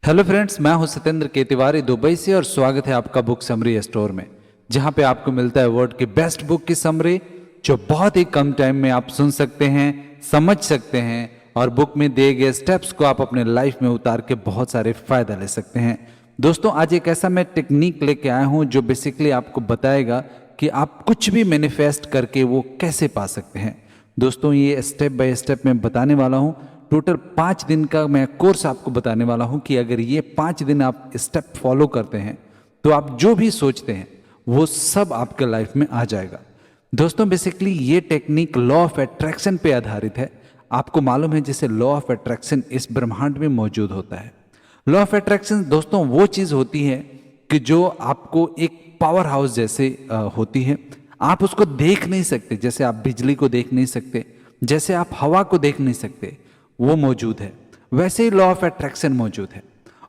Hello friends, मैं हूं सत्येंद्र के तिवारी दुबई से और स्वागत है आपका बुक समरी स्टोर में, जहां पे आपको मिलता है वर्ल्ड की बेस्ट बुक की समरी जो बहुत ही कम टाइम में आप सुन सकते हैं, समझ सकते हैं और बुक में दिए गए स्टेप्स को आप अपने लाइफ में उतार के बहुत सारे फायदा ले सकते हैं। दोस्तों, आज एक ऐसा मैं टेक्निक लेके आया हूं जो बेसिकली आपको बताएगा कि आप कुछ भी मैनिफेस्ट करके वो कैसे पा सकते हैं। दोस्तों, ये स्टेप बाय स्टेप मैं बताने वाला हूं। टोटल 5 दिन का मैं कोर्स आपको बताने वाला हूं कि अगर ये 5 दिन आप स्टेप फॉलो करते हैं तो आप जो भी सोचते हैं वो सब आपके लाइफ में आ जाएगा। दोस्तों, बेसिकली ये टेक्निक लॉ ऑफ अट्रैक्शन पे आधारित है। आपको मालूम है जैसे लॉ ऑफ अट्रैक्शन इस ब्रह्मांड में मौजूद होता है। लॉ ऑफ अट्रैक्शन दोस्तों वो चीज होती है कि जो आपको एक पावर हाउस जैसे होती है। आप उसको देख नहीं सकते, जैसे आप बिजली को देख नहीं सकते, जैसे आप हवा को देख नहीं सकते, वो मौजूद है। वैसे ही लॉ ऑफ अट्रैक्शन मौजूद है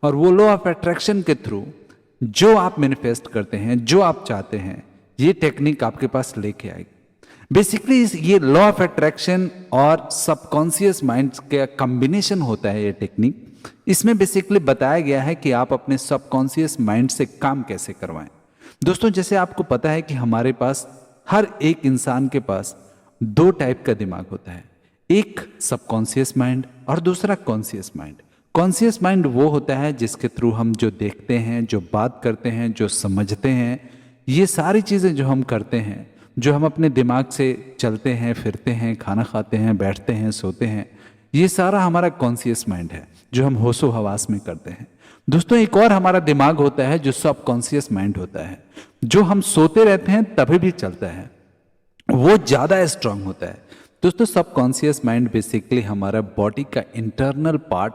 और वो लॉ ऑफ अट्रैक्शन के थ्रू जो आप मैनिफेस्ट करते हैं, जो आप चाहते हैं, ये टेक्निक आपके पास लेके आएगी। बेसिकली ये लॉ ऑफ अट्रैक्शन और सबकॉन्शियस माइंड का कॉम्बिनेशन होता है ये टेक्निक। इसमें बेसिकली बताया गया है कि आप अपने सबकॉन्शियस माइंड से काम कैसे करवाएं। दोस्तों, जैसे आपको पता है कि हमारे पास हर एक इंसान के पास दो टाइप का दिमाग होता है, एक सबकॉन्शियस माइंड और दूसरा कॉन्शियस माइंड। कॉन्शियस माइंड वो होता है जिसके थ्रू हम जो देखते हैं, जो बात करते हैं, जो समझते हैं, ये सारी चीज़ें जो हम करते हैं, जो हम अपने दिमाग से चलते हैं, फिरते हैं, खाना खाते हैं, बैठते हैं, सोते हैं, ये सारा हमारा कॉन्शियस माइंड है जो हम होशो हवास में करते हैं। दोस्तों, एक और हमारा दिमाग होता है जो सबकॉन्शियस माइंड होता है, जो हम सोते रहते हैं तभी भी चलता है, वो ज़्यादा स्ट्रांग होता है। दोस्तों, सबकॉन्शियस माइंड बेसिकली हमारा बॉडी का इंटरनल पार्ट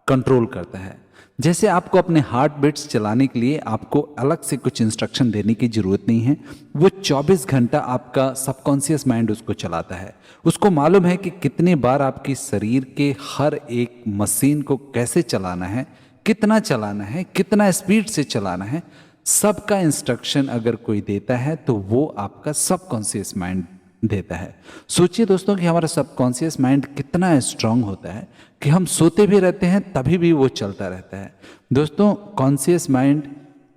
कंट्रोल करता है। जैसे आपको अपने हार्ट बीट्स चलाने के लिए आपको अलग से कुछ इंस्ट्रक्शन देने की जरूरत नहीं है, वो 24 घंटा आपका सबकॉन्शियस माइंड उसको चलाता है। उसको मालूम है कि कितने बार आपकी शरीर के हर एक मशीन को कैसे चलाना है, कितना चलाना है, कितना स्पीड से चलाना है, सबका इंस्ट्रक्शन अगर कोई देता है तो वो आपका सबकॉन्शियस माइंड देता है। सोचिए दोस्तों कि हमारा सबकॉन्शियस माइंड कितना स्ट्रांग होता है कि हम सोते भी रहते हैं तभी भी वो चलता रहता है। दोस्तों, कॉन्शियस माइंड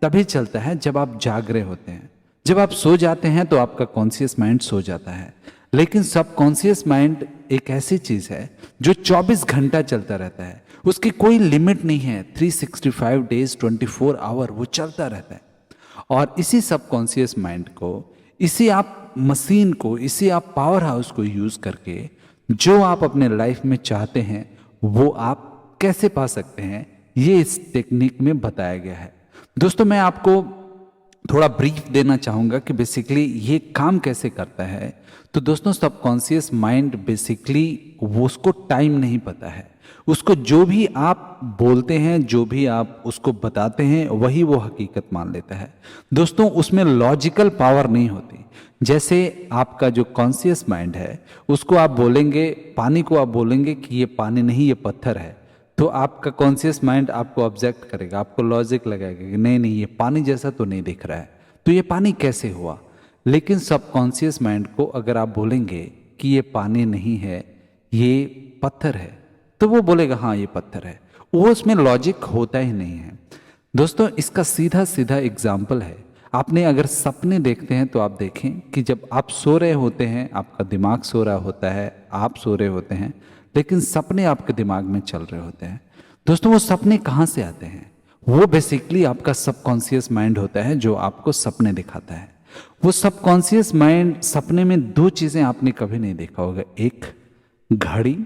तभी चलता है जब आप जाग रहे होते हैं। जब आप सो जाते हैं तो आपका कॉन्शियस माइंड सो जाता है, लेकिन सबकॉन्शियस माइंड एक ऐसी चीज है जो 24 घंटा चलता रहता है। उसकी कोई लिमिट नहीं है, 365 डेज 24 आवर वो चलता रहता है। और इसी सबकॉन्शियस माइंड को, इसी आप मशीन को, इसी आप पावर हाउस को यूज करके जो आप अपने लाइफ में चाहते हैं वो आप कैसे पा सकते हैं, ये इस टेक्निक में बताया गया है। दोस्तों, मैं आपको थोड़ा ब्रीफ देना चाहूंगा कि बेसिकली ये काम कैसे करता है। तो दोस्तों, सबकॉन्शियस माइंड बेसिकली वो उसको टाइम नहीं पता है। उसको जो भी आप बोलते हैं, जो भी आप उसको बताते हैं, वही वो हकीकत मान लेता है। दोस्तों, उसमें लॉजिकल पावर नहीं होती। जैसे आपका जो कॉन्शियस माइंड है उसको आप बोलेंगे, पानी को आप बोलेंगे कि ये पानी नहीं, ये पत्थर है, तो आपका कॉन्शियस माइंड आपको ऑब्जेक्ट करेगा, आपको लॉजिक लगाएगा कि नहीं नहीं, ये पानी जैसा तो नहीं दिख रहा है, तो ये पानी कैसे हुआ। लेकिन सबकॉन्शियस माइंड को अगर आप बोलेंगे कि ये पानी नहीं है, ये पत्थर है, तो वो बोलेगा हाँ ये पत्थर है। वो उसमें लॉजिक होता ही नहीं है। दोस्तों, इसका सीधा सीधा एग्जाम्पल है, आपने अगर सपने देखते हैं तो आप देखें कि जब आप सो रहे होते हैं, आपका दिमाग सो रहा होता है, आप सो रहे होते हैं, लेकिन सपने आपके दिमाग में चल रहे होते हैं। दोस्तों, वो सपने कहाँ से आते हैं? वो बेसिकली आपका सबकॉन्शियस माइंड होता है जो आपको सपने दिखाता है। वो सबकॉन्शियस माइंड सपने में दो चीजें आपने कभी नहीं देखा होगा, एक घड़ी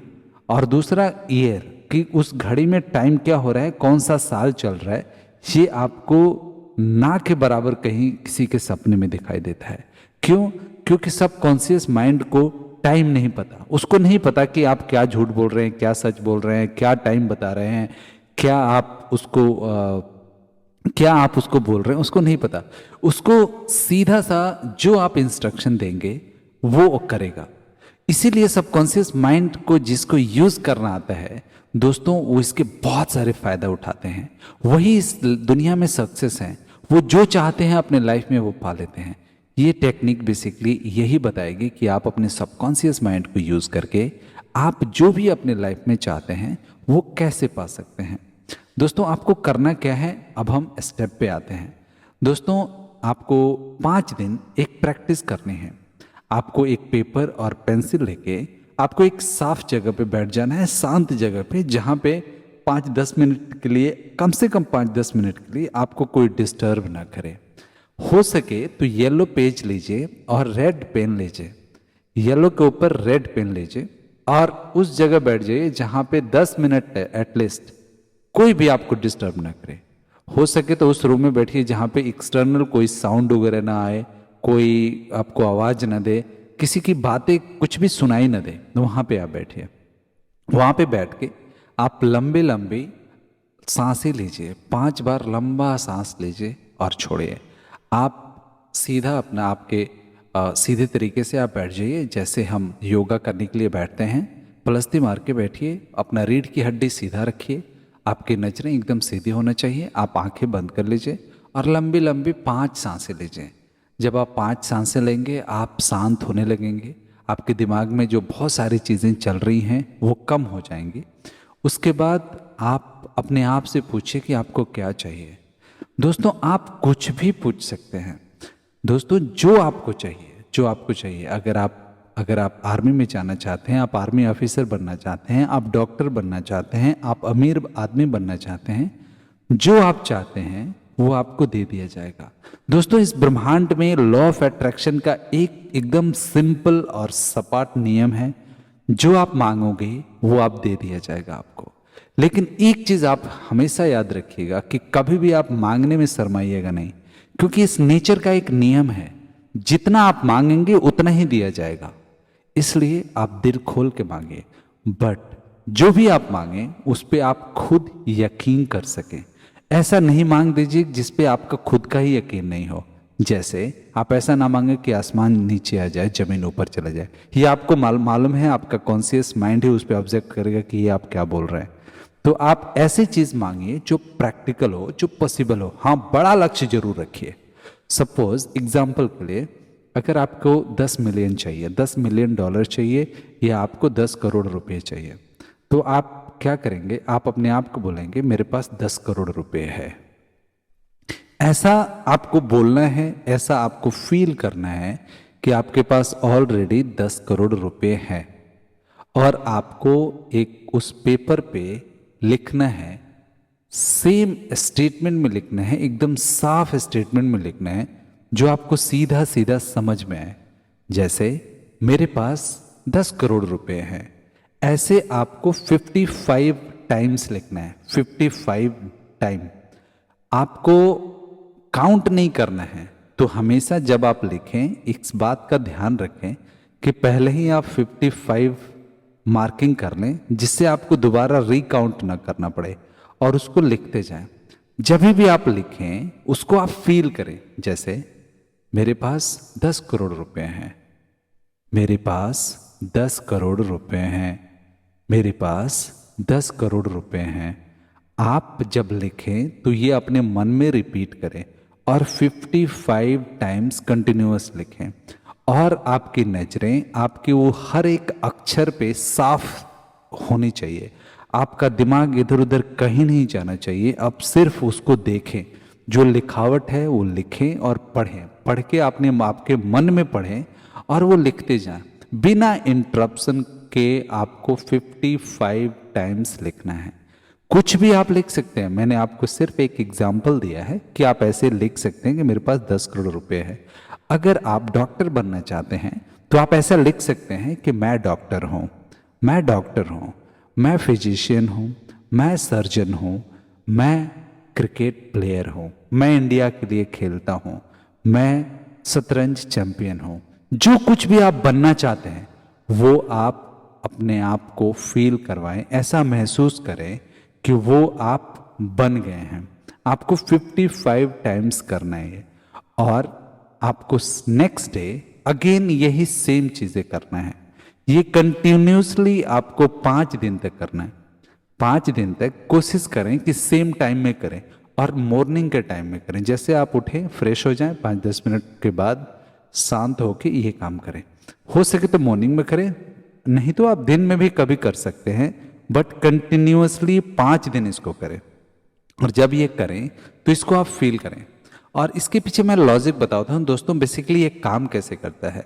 और दूसरा ईयर, कि उस घड़ी में टाइम क्या हो रहा है, कौन सा साल चल रहा है, ये आपको ना के बराबर कहीं किसी के सपने में दिखाई देता है। क्यों? क्योंकि सबकॉन्शियस माइंड को टाइम नहीं पता। उसको नहीं पता कि आप क्या झूठ बोल रहे हैं, क्या सच बोल रहे हैं, क्या टाइम बता रहे हैं, क्या आप उसको बोल रहे हैं, उसको नहीं पता। उसको सीधा सा जो आप इंस्ट्रक्शन देंगे वो करेगा। इसीलिए सबकॉन्शियस माइंड को जिसको यूज करना आता है दोस्तों, वो इसके बहुत सारे फायदा उठाते हैं। वही इस दुनिया में सक्सेस हैं। वो जो चाहते हैं अपने लाइफ में वो पा लेते हैं। ये टेक्निक बेसिकली यही बताएगी कि आप अपने सबकॉन्शियस माइंड को यूज करके आप जो भी अपने लाइफ में चाहते हैं वो कैसे पा सकते हैं। दोस्तों आपको करना क्या है, अब हम स्टेप पे आते हैं। दोस्तों आपको 5 दिन एक प्रैक्टिस करनी है। आपको एक पेपर और पेंसिल लेके आपको एक साफ जगह पे बैठ जाना है, शांत जगह पे, जहाँ पे 5-10 मिनट के लिए, कम से कम 5-10 मिनट के लिए आपको कोई डिस्टर्ब ना करे। हो सके तो येलो पेज लीजिए और रेड पेन लीजिए, येलो के ऊपर रेड पेन लीजिए और उस जगह बैठ जाइए जहाँ पे 10 मिनट एटलीस्ट कोई भी आपको डिस्टर्ब ना करे। हो सके तो उस रूम में बैठिए जहाँ पे एक्सटर्नल कोई साउंड वगैरह ना आए, कोई आपको आवाज़ ना दे, किसी की बातें कुछ भी सुनाई ना दे, तो वहाँ पे आप बैठिए। वहाँ पे बैठ के आप लंबे लंबे सांसें लीजिए, 5 बार लंबा सांस लीजिए और छोड़िए। आप सीधा अपना आपके सीधे तरीके से आप बैठ जाइए, जैसे हम योगा करने के लिए बैठते हैं। पलस्ती मार के बैठिए, अपना रीढ़ की हड्डी सीधा रखिए, आपकी नजरें एकदम सीधी होना चाहिए। आप आंखें बंद कर लीजिए और लंबी लंबी 5 सांसें लीजिए। जब आप 5 सांसें लेंगे आप शांत होने लगेंगे, आपके दिमाग में जो बहुत सारी चीज़ें चल रही हैं वो कम हो जाएंगी। उसके बाद आप अपने आप से पूछिए कि आपको क्या चाहिए। दोस्तों आप कुछ भी पूछ सकते हैं। दोस्तों जो आपको चाहिए, जो आपको चाहिए, अगर आप आर्मी में जाना चाहते हैं, आप आर्मी ऑफिसर बनना चाहते हैं, आप डॉक्टर बनना चाहते हैं, आप अमीर आदमी बनना चाहते हैं, जो आप चाहते हैं वो आपको दे दिया जाएगा। दोस्तों इस ब्रह्मांड में लॉ ऑफ अट्रैक्शन का एक एकदम सिंपल और सपाट नियम है, जो आप मांगोगे वो आप दे दिया जाएगा आपको। लेकिन एक चीज आप हमेशा याद रखिएगा कि कभी भी आप मांगने में शर्माइएगा नहीं, क्योंकि इस नेचर का एक नियम है, जितना आप मांगेंगे उतना ही दिया जाएगा। इसलिए आप दिल खोल के मांगे, बट जो भी आप मांगे उस पे आप खुद यकीन कर सकें। ऐसा नहीं मांग दीजिए जिस पे आपका खुद का ही यकीन नहीं हो। जैसे आप ऐसा ना मांगे कि आसमान नीचे आ जाए, जमीन ऊपर चला जाए। ये आपको मालूम है, आपका कॉन्शियस माइंड ही उस पर ऑब्जेक्ट करेगा कि ये आप क्या बोल रहे हैं। तो आप ऐसी चीज मांगिए जो प्रैक्टिकल हो, जो पॉसिबल हो। हाँ, बड़ा लक्ष्य जरूर रखिए। सपोज एग्जाम्पल के लिए, अगर आपको 10 मिलियन चाहिए, 10 मिलियन डॉलर चाहिए, या आपको 10 करोड़ रुपए चाहिए, तो आप क्या करेंगे? आप अपने आप को बोलेंगे मेरे पास 10 करोड़ रुपए है। ऐसा आपको बोलना है, ऐसा आपको फील करना है कि आपके पास ऑलरेडी 10 करोड़ रुपए है, और आपको एक उस पेपर पे लिखना है, सेम स्टेटमेंट में लिखना है, एकदम साफ स्टेटमेंट में लिखना है जो आपको सीधा सीधा समझ में आए। जैसे मेरे पास 10 करोड़ रुपए हैं, ऐसे आपको 55 टाइम्स लिखना है। 55 टाइम आपको काउंट नहीं करना है। तो हमेशा जब आप लिखें इस बात का ध्यान रखें कि पहले ही आप 55 मार्किंग कर लें, जिससे आपको दोबारा रिकाउंट ना करना पड़े, और उसको लिखते जाएं। जब भी आप लिखें उसको आप फील करें। जैसे मेरे पास 10 करोड़ रुपए हैं, मेरे पास 10 करोड़ रुपए हैं, मेरे पास 10 करोड़ रुपए हैं। आप जब लिखें तो ये अपने मन में रिपीट करें और 55 टाइम्स कंटिन्यूअस लिखें, और आपकी नजरें आपके वो हर एक अक्षर पे साफ होनी चाहिए। आपका दिमाग इधर उधर कहीं नहीं जाना चाहिए। आप सिर्फ उसको देखें, जो लिखावट है वो लिखें और पढ़ें। पढ़ के आपके मन में पढ़ें और वो लिखते जाएं बिना इंटरप्शन के। आपको 55 टाइम्स लिखना है। कुछ भी आप लिख सकते हैं। मैंने आपको सिर्फ एक एग्जाम्पल दिया है कि आप ऐसे लिख सकते हैं कि मेरे पास 10 करोड़ रुपए है। अगर आप डॉक्टर बनना चाहते हैं तो आप ऐसा लिख सकते हैं कि मैं डॉक्टर हूँ, मैं डॉक्टर हूँ, मैं फिजिशियन हूँ, मैं सर्जन हूँ, मैं क्रिकेट प्लेयर हूँ, मैं इंडिया के लिए खेलता हूँ, मैं शतरंज चैंपियन हूँ। जो कुछ भी आप बनना चाहते हैं वो आप अपने आप को फील करवाएं, ऐसा महसूस करें कि वो आप बन गए हैं। आपको 55 टाइम्स करना है, और आपको नेक्स्ट डे अगेन यही सेम चीजें करना है। ये कंटिन्यूसली आपको 5 दिन तक करना है। 5 दिन तक कोशिश करें कि सेम टाइम में करें, और मॉर्निंग के टाइम में करें। जैसे आप उठें, फ्रेश हो जाएं, 5-10 मिनट के बाद शांत होकर ये काम करें। हो सके तो मॉर्निंग में करें, नहीं तो आप दिन में भी कभी कर सकते हैं, बट कंटिन्यूअसली 5 दिन इसको करें। और जब ये करें तो इसको आप फील करें। और इसके पीछे मैं लॉजिक बताता हूँ दोस्तों, बेसिकली ये काम कैसे करता है।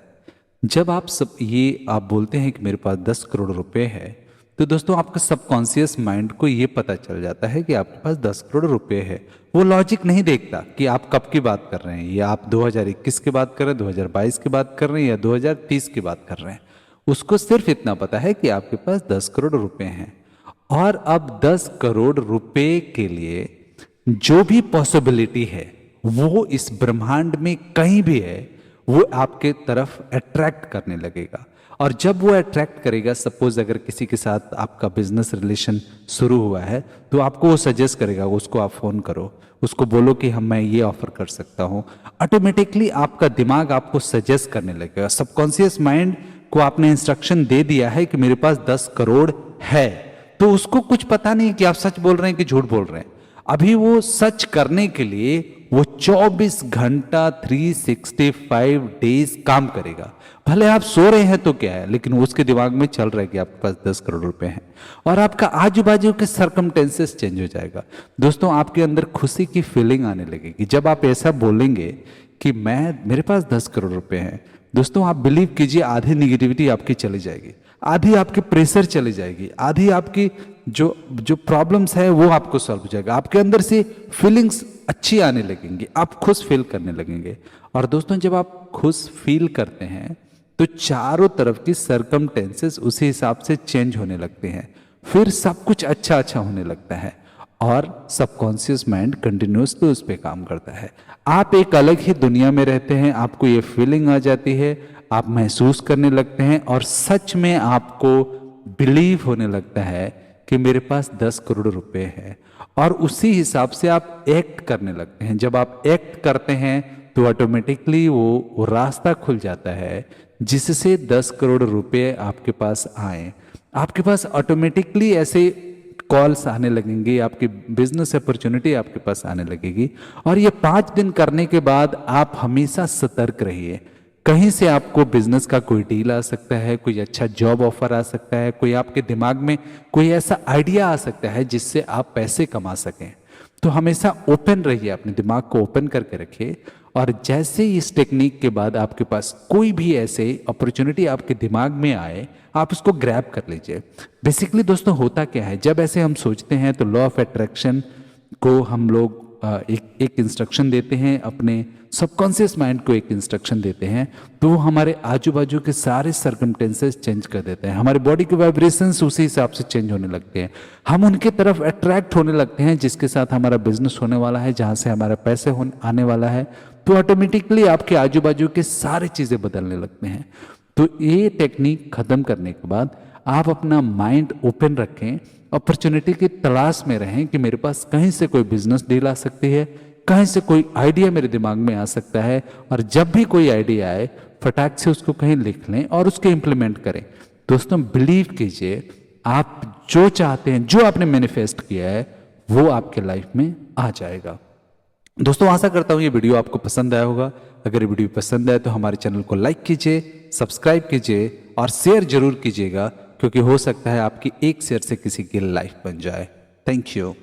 जब आप सब ये आप बोलते हैं कि मेरे पास 10 करोड़ रुपए है, तो दोस्तों आपका सबकॉन्शियस माइंड को ये पता चल जाता है कि आपके पास 10 करोड़ रुपए है। वो लॉजिक नहीं देखता कि आप कब की बात कर रहे हैं, या आप 2021 की बात कर रहे हैं, 2022 की बात कर रहे हैं, या 2030 की बात कर रहे हैं। उसको सिर्फ इतना पता है कि आपके पास 10 करोड़ रुपए हैं। और अब 10 करोड़ रुपए के लिए जो भी पॉसिबिलिटी है वो इस ब्रह्मांड में कहीं भी है, वो आपके तरफ अट्रैक्ट करने लगेगा। और जब वो अट्रैक्ट करेगा, सपोज अगर किसी के साथ आपका बिजनेस रिलेशन शुरू हुआ है तो आपको वो सजेस्ट करेगा, उसको आप फोन करो, उसको बोलो कि मैं ये ऑफर कर सकता हूँ। ऑटोमेटिकली आपका दिमाग आपको सजेस्ट करने लगेगा। सबकॉन्शियस माइंड को आपने इंस्ट्रक्शन दे दिया है कि मेरे पास 10 करोड़ है, तो उसको कुछ पता नहीं कि आप सच बोल रहे हैं कि झूठ बोल रहे हैं। अभी वो सच करने के लिए वो 24 घंटा 365 डेज काम करेगा। भले आप सो रहे हैं तो क्या है, लेकिन उसके दिमाग में चल रहा है कि आपके पास 10 करोड़ रुपए हैं। और आपका आजू बाजू के सर्कमटेंसेस चेंज हो जाएगा दोस्तों। आपके अंदर खुशी की फीलिंग आने लगेगी जब आप ऐसा बोलेंगे कि मेरे पास 10 करोड़ रुपए हैं। दोस्तों आप बिलीव कीजिए, आधी निगेटिविटी आपकी चली जाएगी, आधी आपकी प्रेशर चली जाएगी, आधी आपकी जो जो प्रॉब्लम्स है वो आपको सॉल्व हो जाएगा। आपके अंदर से फीलिंग्स अच्छी आने लगेंगी, आप खुश फील करने लगेंगे। और दोस्तों जब आप खुश फील करते हैं तो चारों तरफ की सर्कमटेंसेस उसी हिसाब से चेंज होने लगते हैं, फिर सब कुछ अच्छा अच्छा होने लगता है और सबकॉन्शियस माइंड कंटिन्यूसली उस पर काम करता है। आप एक अलग ही दुनिया में रहते हैं, आपको ये फीलिंग आ जाती है, आप महसूस करने लगते हैं और सच में आपको बिलीव होने लगता है कि मेरे पास 10 करोड़ रुपए है। और उसी हिसाब से आप एक्ट करने लगते हैं। जब आप एक्ट करते हैं तो ऑटोमेटिकली वो रास्ता खुल जाता है जिससे 10 करोड़ रुपए आपके पास आए। आपके पास ऑटोमेटिकली ऐसे कॉल्स आने लगेंगे, आपकी बिजनेस अपॉर्चुनिटी आपके पास आने लगेगी। और ये 5 दिन करने के बाद आप हमेशा सतर्क रहिए। कहीं से आपको बिजनेस का कोई डील आ सकता है, कोई अच्छा जॉब ऑफर आ सकता है, कोई आपके दिमाग में कोई ऐसा आइडिया आ सकता है जिससे आप पैसे कमा सकें। तो हमेशा ओपन रहिए, अपने दिमाग को ओपन करके रखिए। और जैसे ही इस टेक्निक के बाद आपके पास कोई भी ऐसे अपॉर्चुनिटी आपके दिमाग में आए, आप उसको ग्रैब कर लीजिए। बेसिकली दोस्तों होता क्या है, जब ऐसे हम सोचते हैं तो लॉ ऑफ अट्रैक्शन को हम लोग एक इंस्ट्रक्शन देते हैं, अपने सबकॉन्शियस माइंड को एक इंस्ट्रक्शन देते हैं, तो वो हमारे आजू बाजू के सारे सर्कमटेंसेस चेंज कर देते हैं। हमारे बॉडी के वाइब्रेशंस उसी हिसाब से चेंज होने लगते हैं। हम उनके तरफ अट्रैक्ट होने लगते हैं जिसके साथ हमारा बिजनेस होने वाला है, जहाँ से हमारा पैसे आने वाला है। तो ऑटोमेटिकली आपके आजू बाजू के सारी चीज़ें बदलने लगते हैं। तो ये टेक्निक खत्म करने के बाद आप अपना माइंड ओपन रखें, अपॉर्चुनिटी की तलाश में रहें कि मेरे पास कहीं से कोई बिजनेस डील आ सकती है, कहीं से कोई आइडिया मेरे दिमाग में आ सकता है। और जब भी कोई आइडिया आए फटाक से उसको कहीं लिख लें और उसको इम्प्लीमेंट करें। दोस्तों बिलीव कीजिए, आप जो चाहते हैं, जो आपने मैनिफेस्ट किया है, वो आपके लाइफ में आ जाएगा। दोस्तों आशा करता हूँ ये वीडियो आपको पसंद आया होगा। अगर ये वीडियो पसंद आए तो हमारे चैनल को लाइक कीजिए, सब्सक्राइब कीजिए और शेयर जरूर कीजिएगा, क्योंकि हो सकता है आपकी एक शेयर से किसी की लाइफ बन जाए। Thank you.